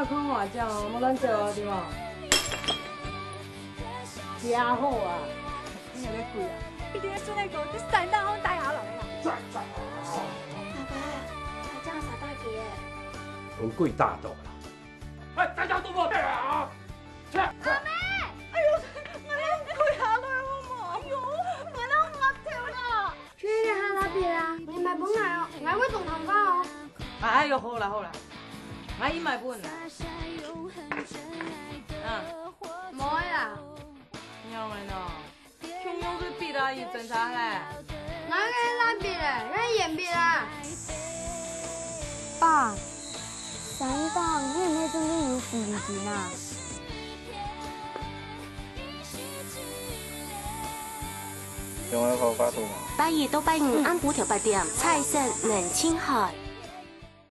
看外价哦，莫咱做啊，对无？真好啊！你有要贵啊？一定要做那个，这山大风大下来啦。爸爸，还这样傻大姐。我贵大斗了。哎，大家都莫带啊！去。阿妹，哎呦，我哋跪下来好冇？哎呦，我哋唔跳啦。去你下那边啦，你买本来哦，我会动头发哦。哎呦，好啦好啦，我已买本啦。冇啦，娘们喏，穷用是比啦，伊正常嘞。我给那边嘞，我眼边啦。爸，山上你有没真正有福利金啊？用我口发图嘛。拜二到拜五晏晝條8點，蔡勝冷清海。